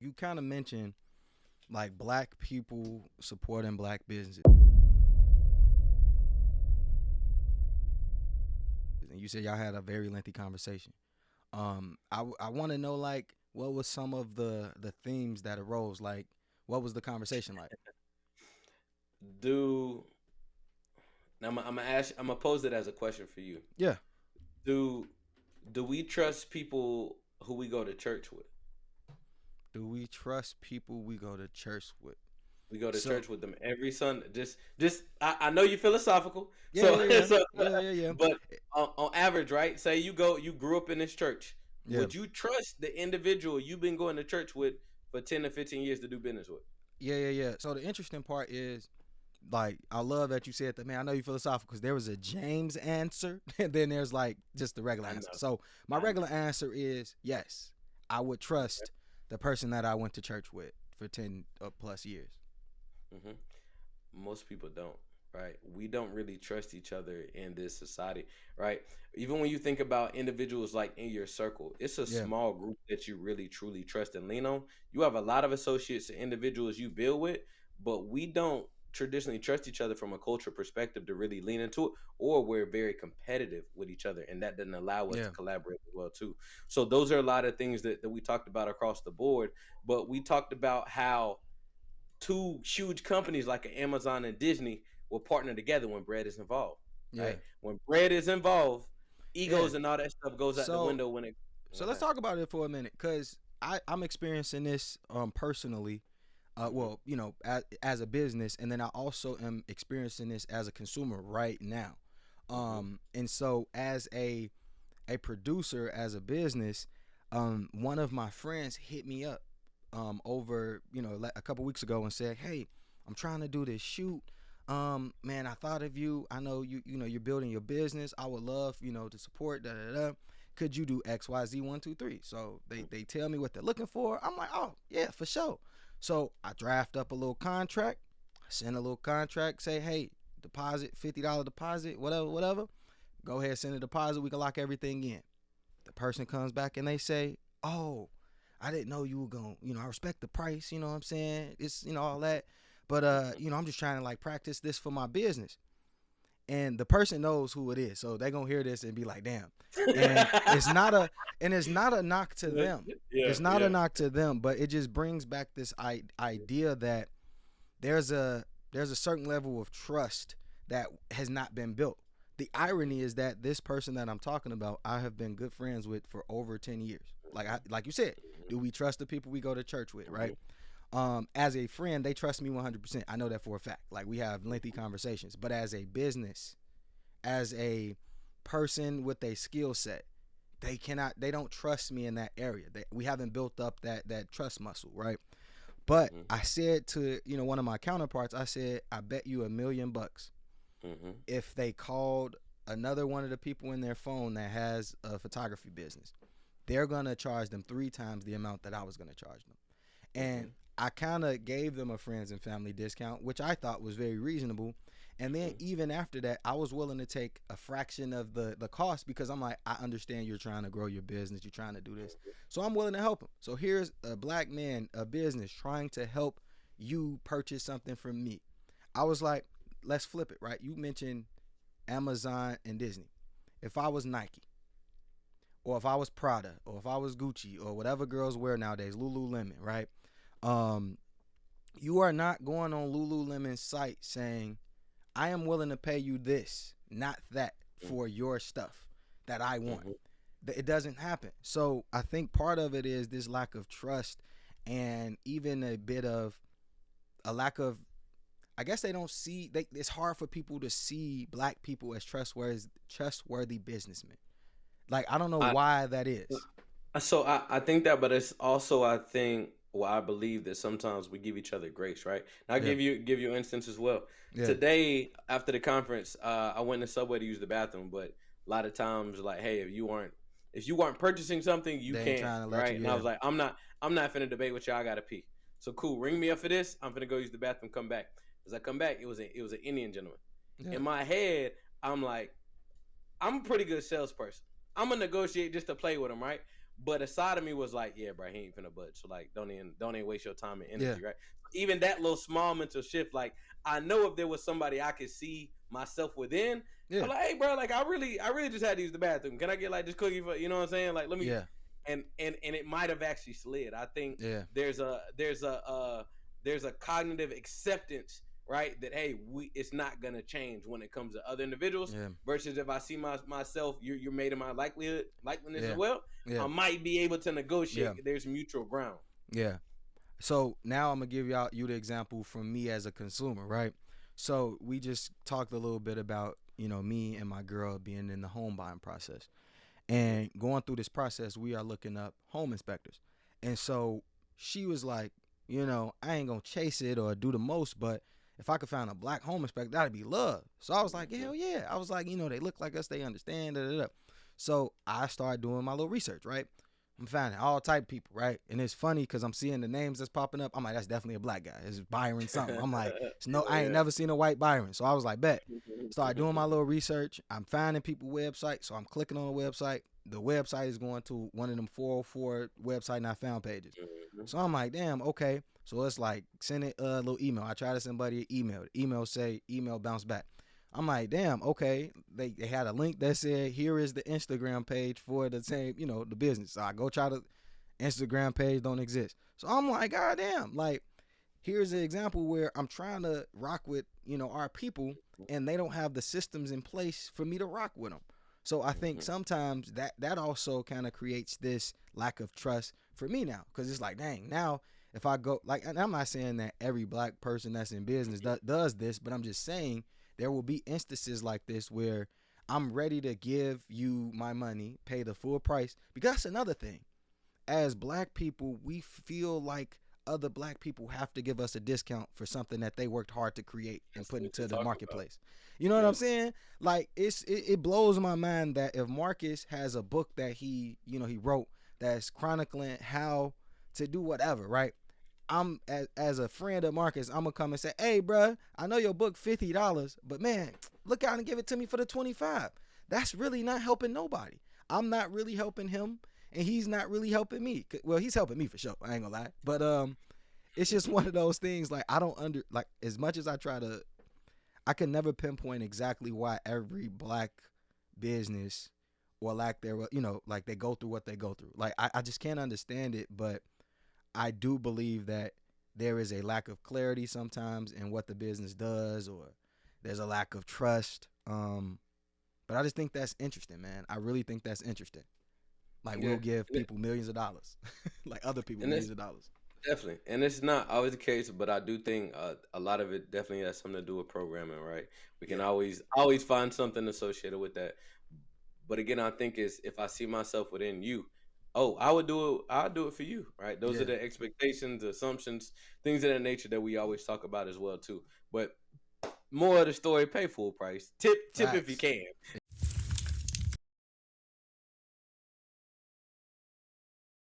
You kind of mentioned like black people supporting black businesses, and you said y'all had a very lengthy conversation. I want to know like what was some of the themes that arose. Like, what was the conversation like? Do now I'm gonna ask. I'm gonna pose it as a question for you. Yeah. Do do we trust people who we go to church with? Do we trust people we go to church with? We go to So church with them every Sunday. Just I know you're philosophical, yeah, so yeah, yeah, so yeah, yeah, yeah, but on average, right? Say you grew up in this church. yeah, Would you trust the individual you've been going to church with for 10 to 15 years to do business with? yeah, yeah, yeah. So the interesting part is like I love that you said that, man. I know you philosophical because there was a James answer, and then there's like just the regular I answer. know, So my I know. regular answer is yes. I would trust the person that I went to church with for 10 plus years. Hmm. Most people don't, right? We don't really trust each other in this society, right? Even when you think about individuals like in your circle, it's a Yeah, small group that you really truly trust and lean on. You have a lot of associates and individuals you build with, but we don't traditionally trust each other from a culture perspective to really lean into it, or we're very competitive with each other, and that doesn't allow us to yeah, collaborate as well too. So those are a lot of things that we talked about across the board, but we talked about how two huge companies like Amazon and Disney will partner together when bread is involved, yeah, right? When bread is involved, yeah. egos and all that stuff goes out the So window when it. so Go let's ahead. talk about it for a minute because I'm experiencing this personally. Hmm. Well, as a business, and then I also am experiencing this as a consumer right now. Hmm. And so as a producer, as a business, one of my friends hit me up over a couple weeks ago and said, "Hey, I'm trying to do this shoot. Man, I thought of you. I know you're building your business. I would love to support. Da da da. Could you do XYZ 1 2 3?" So they tell me what they're looking for. I'm like, "Oh yeah, for sure." So I draft up a little contract, send a little contract, say, "Hey, deposit $50 deposit, whatever, whatever. Go ahead, send a deposit. We can lock everything in." The person comes back and they say, "Oh, I didn't know you were going, I respect the price, you know what I'm saying? It's, all that. But I'm just trying to like practice this for my business." And the person knows who it is. So they're gonna hear this and be like, damn. And it's not a and it's not a knock to them. Yeah, It's not a yeah. knock to them, but it just brings back this idea that there's a there's a certain level of trust that has not been built. The irony is that this person that I'm talking about, I have been good friends with for over 10 years. Like you said, do we trust the people we go to church with, right? Hmm. As a friend, they trust me 100%. I know that for a fact. Like we have lengthy conversations, but as a business, as a person with a skill set, they don't trust me in that area. We haven't built up that trust muscle, right? But Hmm. I said to one of my counterparts, I said, I bet you $1 million Hmm. if they called another one of the people in their phone that has a photography business, they're gonna charge them 3 times the amount that I was gonna charge them. And Hmm. I kind of gave them a friends and family discount, which I thought was very reasonable. And then Hmm. even after that, I was willing to take a fraction of the cost because I'm like, I understand you're trying to grow your business, you're trying to do this, so I'm willing to help them. So here's a black man, a business trying to help you purchase something from me. I was like, let's flip it, right? You mentioned Amazon and Disney. If I was Nike, or if I was Prada, or if I was Gucci, or whatever girls wear nowadays, Lululemon, right? Um, you are not going on Lululemon's site saying, "I am willing to pay you this, not that, for your stuff that I want." Hmm. It doesn't happen. So I think part of it is this lack of trust, and even a bit of a lack of. I guess they don't see. It's hard for people to see black people as trustworthy businessmen. Like I don't know I why that is. I think that, but it's also I think well I believe that sometimes we give each other grace, right? And I'll Yeah, give you an instance as well. yeah. Today after the conference, I went in the subway to use the bathroom, but a lot of times like, hey, if you weren't purchasing something, you They ain't can't, trying to let you. right? And I Yeah, was like, I'm not finna debate with y'all. I gotta pee. So cool, ring me up for this. I'm finna go use the bathroom. Come back. As I come back, it was an Indian gentleman. yeah, In my head, I'm like, I'm a pretty good salesperson. I'm gonna negotiate just to play with him, right? But a side of me was like, yeah, bro, he ain't finna budge. So like, don't even waste your time and Yeah. energy, right? Even that little small mental shift, like I know if there was somebody I could see myself within, Yeah. I'm like, hey, bro, like I really just had to use the bathroom. Can I get like this cookie for, you know what I'm saying? Like, let me, Yeah. and it might have actually slid. I think Yeah. there's a cognitive acceptance, right? That hey, it's not gonna change when it comes to other individuals. Yeah. Versus if I see myself, you're made in my likeliness as Yeah. well. Yeah. I might be able to Yeah. negotiate. There's mutual ground. Yeah. So now I'm gonna give you the example from me as a consumer, right? So we just talked a little bit about me and my girl being in the home buying process, and going through this process, we are looking up home inspectors, and so she was like, I ain't gonna chase it or do the most, but if I could find a black home inspector, that'd be love. So I was like, Mhm. hell yeah. I was like, they look like us, they understand. Da, da, da. So I started doing my little research, right? I'm finding all type of people, right? And it's funny because I'm seeing the names that's popping up. I'm like, that's definitely a black guy. It's Byron something. I'm like, I ain't Yeah. never seen a white Byron. So I was like, bet. Started doing my little research. I'm finding people websites. So I'm clicking on the website. The website is going to one of them 404 website not found pages. Mhm. So I'm like, damn, okay. So it's like, send it a little email. I try to send somebody an email. The email say, email bounce back. I'm like, damn, okay. They had a link that said, here is the Instagram page for the same, the business. So I go try to Instagram page don't exist. So I'm like, God damn, like here's an example where I'm trying to rock with, our people and they don't have the systems in place for me to rock with them. So I think Mhm. sometimes that also kind of creates this lack of trust for me now, because it's like, dang, now if I go like, and I'm not saying that every black person that's in business does this, but I'm just saying there will be instances like this where I'm ready to give you my money, pay the full price, because that's another thing. As black people, we feel like other black people have to give us a discount for something that they worked hard to create and That's put what we into just the talked about. marketplace. You know what I'm Yep. saying? Like it blows my mind that if Marcus has a book that he wrote that's chronicling how to do whatever, right? I'm as a friend of Marcus, I'm gonna come and say, "Hey, bruh, I know your book $50, but man, look out and give it to me for the 25." That's really not helping nobody. I'm not really helping him, and he's not really helping me. Well, he's helping me for sure. I ain't gonna lie, but it's just one of those things. Like I don't like as much as I try to, I can never pinpoint exactly why every black business or like their like they go through what they go through. Like I just can't understand it, but I do believe that there is a lack of clarity sometimes in what the business does, or there's a lack of trust. But I just think that's interesting, man. I really think that's interesting. Like Yeah. we'll give And, it, people millions of dollars, like other people and it's millions of dollars. definitely, and it's not always the case, but I do think a lot of it definitely has something to do with programming, right? We can Yeah, always find something associated with that. But again, I think is if I see myself within you, oh, I would do it. I'll do it for you, right? Those are yeah, the expectations, assumptions, things of that nature that we always talk about as well too. But more of the story, pay full price. Tip if you facts. can.